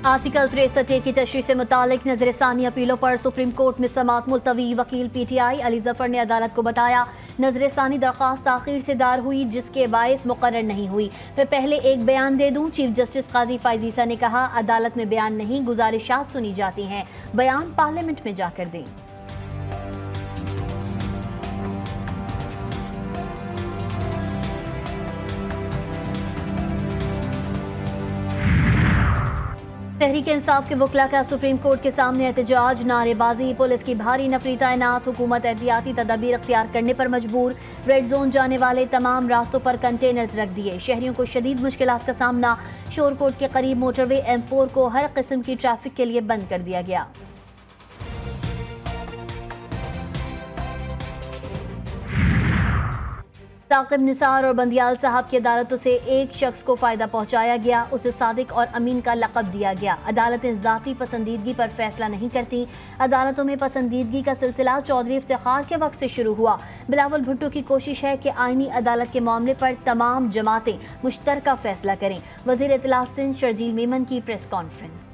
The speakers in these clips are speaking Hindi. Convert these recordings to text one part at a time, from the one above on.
आर्टिकल 63 की तशरीह से मुतालिक नजरसानी अपीलों पर सुप्रीम कोर्ट में समाअत मुलतवी। वकील PTI अली जफर ने अदालत को बताया, नजरसानी दरख्वास्त ताखीर से दायर हुई जिसके बायस मुकर्रर नहीं हुई। मैं पहले एक बयान दे दूं। चीफ जस्टिस काजी फायजीसा ने कहा, अदालत में बयान नहीं, गुजारिशात सुनी जाती हैं, बयान पार्लियामेंट में जाकर दें। तहरीक इंसाफ के वकला का सुप्रीम कोर्ट के सामने एहतजाज, नारेबाजी, पुलिस की भारी नफरी तैनात, हुकूमत एहतियाती तदाबीर अख्तियार करने पर मजबूर। रेड जोन जाने वाले तमाम रास्तों पर कंटेनर्स रख दिए, शहरियों को शदीद मुश्किलात का सामना। शोरकोट के करीब मोटरवे M4 को हर किस्म की ट्रैफिक के लिए बंद कर दिया गया। साकिब निसार और बंदियाल साहब की अदालतों से एक शख्स को फायदा पहुंचाया गया, उसे सादिक और अमीन का लक़ब दिया गया। अदालतें ज़ाती पसंदीदगी पर फैसला नहीं करती। अदालतों में पसंदीदगी का सिलसिला चौधरी इफ्तिखार के वक्त से शुरू हुआ। बिलावल भुट्टो की कोशिश है कि आईनी अदालत के मामले पर तमाम जमातें मुश्तरका फैसला करें। वज़ीर इत्तला सिंध शर्जील मेमन की प्रेस कॉन्फ्रेंस।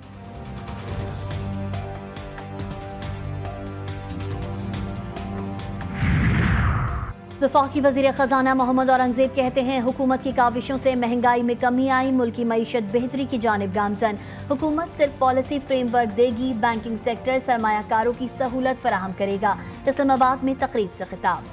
वफाकी वज़ीर ख़जाना मोहम्मद औरंगज़ेब कहते हैं, हुकूमत की काविशों से महंगाई में कमी आई, मुल्क की मईशत बेहतरी की जानिब गामजन। हुकूमत सिर्फ पॉलिसी फ्रेमवर्क देगी, बैंकिंग सेक्टर सरमायाकारों की सहूलत फराहम करेगा। इस्लामाबाद में तकरीब से खिताब।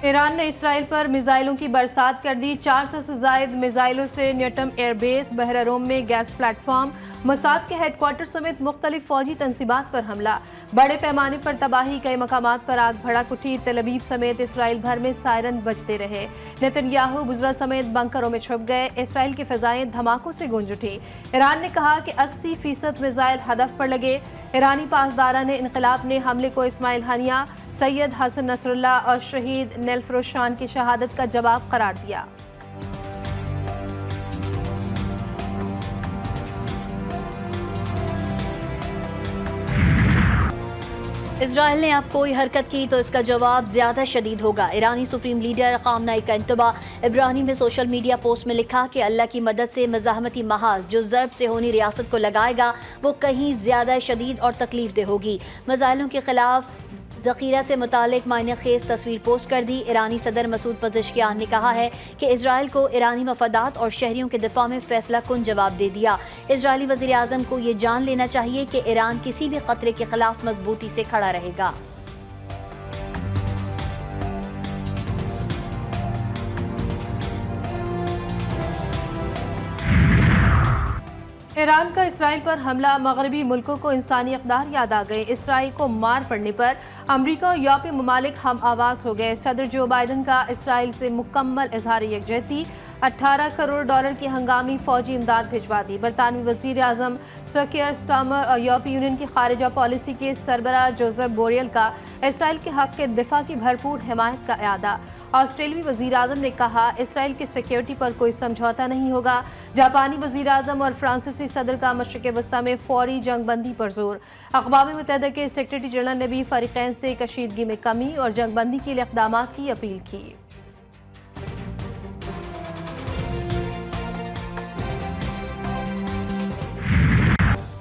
ईरान ने इसराइल पर मिसाइलों की बरसात कर दी। 400 से ज़ायद मिसाइलों से न्यूटम एयरबेस, बहर रोम में गैस प्लेटफॉर्म, मसाद के हेडक्वार्टर समेत मुख्तलिफ फौजी तंसीबात पर हमला। बड़े पैमाने पर तबाही, कई मकामात पर आग भड़क उठी। तेल अवीव समेत इसराइल भर में सायरन बजते रहे। नेतन्याहू बुज़रा समेत बंकरों में छुप गए। इसराइल की फ़िज़ाएं धमाकों से गूंज उठी। ईरान ने कहा कि 80% मिसाइल हदफ पर लगे। ईरानी पासदारा ने इनकलाब ने हमले को इस्माइल हानिया, सैयद हसन नसरुल्लाह और शहीद नेलफरोशान की शहादत का जवाब करार दिया। इजराइल ने अब कोई हरकत की तो इसका जवाब ज्यादा शदीद होगा। ईरानी सुप्रीम लीडर खामनेई का इंतबा। इब्रानी में सोशल मीडिया पोस्ट में लिखा कि अल्लाह की मदद से मज़ाहमती महाज जो ज़र्ब से होनी रियासत को लगाएगा वो कहीं ज्यादा शदीद और तकलीफ दे होगी। मिसाइलों के खिलाफ ज़ख़ीरा से मुतालिक मायने खेज तस्वीर पोस्ट कर दी। ईरानी सदर मसूद पज़ेश्कियान ने कहा है कि इजराइल को ईरानी मफादात और शहरियों के दिफा में फैसला कुन जवाब दे दिया। इजरायली वज़ीर आज़म को ये जान लेना चाहिए कि ईरान किसी भी खतरे के खिलाफ मजबूती से खड़ा रहेगा। ईरान का इसराइल पर हमला, मगरबी मुल्कों को इंसानी अक़दार याद आ गए। इसराइल को मार पड़ने पर अमरीका और यूरोपीय ममालिक हम आवाज़ हो गए। सदर जो बाइडन का इसराइल से मुकम्मल इज़हार यकजहती। 18 करोड़ डॉलर की हंगामी फौजी इमदाद भिजवा दी। बरतानवी वज़ीर आज़म सर कियर स्टारमर और यूरोपीय यूनियन की खारिजा पॉलिसी के सरबराह जोसेफ बोरेल का इसराइल के हक़ के दिफा की भरपूर हिमायत का इआदा। ऑस्ट्रेलियाई वज़ीर आज़म ने कहा, इसराइल की सिक्योरिटी पर कोई समझौता नहीं होगा। जापानी वज़ीर आज़म और फ्रांसीसी सदर का मशरिक़ वस्ता में फौरी जंगबंदी पर जोर। अक़वाम मुत्तहिदा के सेक्रेटरी जनरल ने भी फ़रीक़ैन से कशीदगी में कमी और जंगबंदी के लिए इक़दामात की अपील की।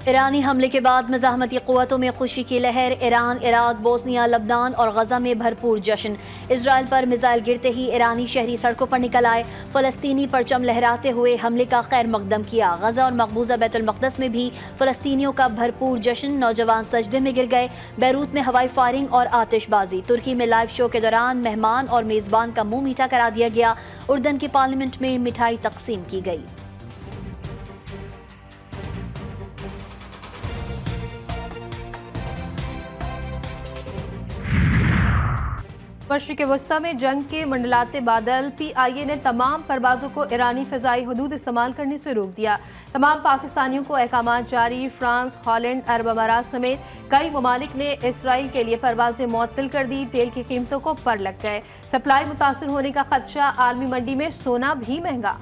ईरानी हमले के बाद मज़ाहमती क़ुव्वतों में खुशी की लहर। ईरान, इराक, बोस्निया, लबनान और गज़ा में भरपूर जश्न। इजराइल पर मिसाइल गिरते ही ईरानी शहरी सड़कों पर निकल आए। फ़लस्तीनी परचम लहराते हुए हमले का खैर मकदम किया। गज़ा और मकबूजा बैतुल मक़दस में भी फ़लस्तीनियों का भरपूर जश्न। नौजवान सजदे में गिर गए। बैरूत में हवाई फायरिंग और आतिशबाजी। तुर्की में लाइव शो के दौरान मेहमान और मेज़बान का मुँह मीठा करा दिया गया। उर्दन की पार्लियामेंट में मिठाई तकसीम की गई। मशरिक़ वस्ता में जंग के मंडलाते बादल। PIA ने तमाम परवाज़ों को ईरानी फ़िज़ाई हदूद इस्तेमाल करने से रोक दिया। तमाम पाकिस्तानियों को अहकामात जारी। फ्रांस, हॉलैंड, अरब अमारात समेत कई ममालिक ने इसराइल के लिए परवाज़ें मुअत्तल कर दी। तेल की कीमतों को पर लग गए। सप्लाई मुतासर होने का खदशा। आलमी मंडी में सोना भी महंगा।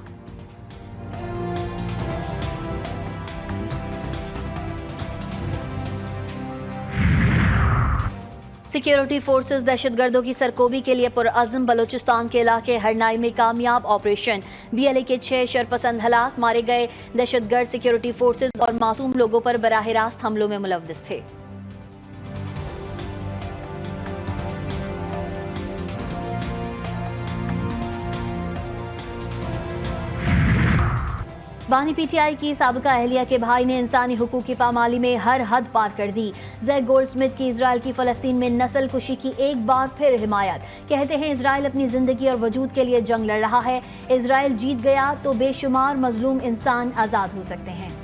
सिक्योरिटी फोर्सेस दहशतगर्दों की सरकोबी के लिए पुरअज़म। बलूचिस्तान के इलाके हरनाई में कामयाब ऑपरेशन। BLA के 6 शरपसंद हलाक। मारे गए दहशतगर्द सिक्योरिटी फोर्सेस और मासूम लोगों पर बराह रास्त हमलों में मुलव्विस थे। बानी PTI की साबिका अहलिया के भाई ने इंसानी हुकूक की पामाली में हर हद पार कर दी। ज़ैक गोल्डस्मिथ की इजराइल की फ़लस्तीन में नस्ल कुशी की एक बार फिर हिमायत। कहते हैं इजराइल अपनी जिंदगी और वजूद के लिए जंग लड़ रहा है। इजराइल जीत गया तो बेशुमार मजलूम इंसान आज़ाद हो सकते हैं।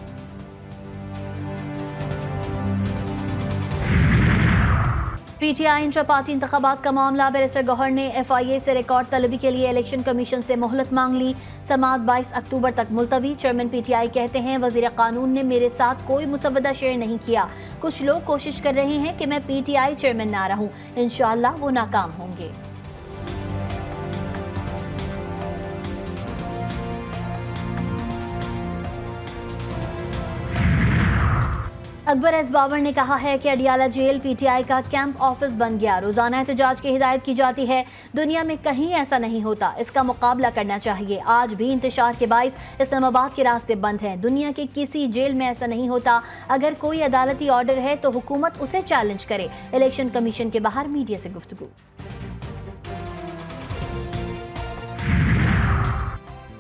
PTI इंट्रा पार्टी इंतखाबात का मामला। बैरिस्टर गौहर ने FIA से रिकॉर्ड तलबी के लिए इलेक्शन कमीशन से मोहलत मांग ली। समाअत 22 अक्टूबर तक मुलतवी। चेयरमैन PTI कहते हैं वजीर कानून ने मेरे साथ कोई मुसवदा शेयर नहीं किया। कुछ लोग कोशिश कर रहे हैं कि मैं PTI चेयरमैन ना रहूं। इंशाअल्लाह वो नाकाम होंगे। अकबर एस बाबर ने कहा है कि अडियाला जेल PTI का कैंप ऑफिस बन गया। रोजाना एहतजाज की हिदायत की जाती है। दुनिया में कहीं ऐसा नहीं होता। इसका मुकाबला करना चाहिए। आज भी इंतशार के बाइस इस्लामाबाद के रास्ते बंद हैं। दुनिया के किसी जेल में ऐसा नहीं होता। अगर कोई अदालती ऑर्डर है तो हुकूमत उसे चैलेंज करे। इलेक्शन कमीशन के बाहर मीडिया से गुफ्तगू।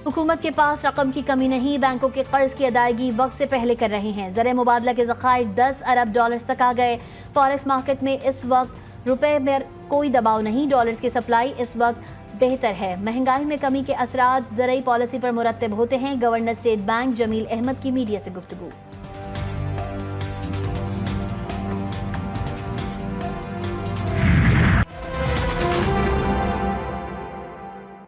हुकूमत के पास रकम की कमी नहीं। बैंकों के कर्ज की अदायगी वक्त से पहले कर रहे हैं। ज़र मुबादला के ज़खायर 10 अरब डॉलर्स तक आ गए। फॉरेक्स मार्केट में इस वक्त रुपए में कोई दबाव नहीं। डॉलर्स की सप्लाई इस वक्त बेहतर है। महंगाई में कमी के असरात ज़रई पॉलिसी पर मुरतब होते हैं। Governor state bank Jameel Ahmad की मीडिया से गुफ्तगू।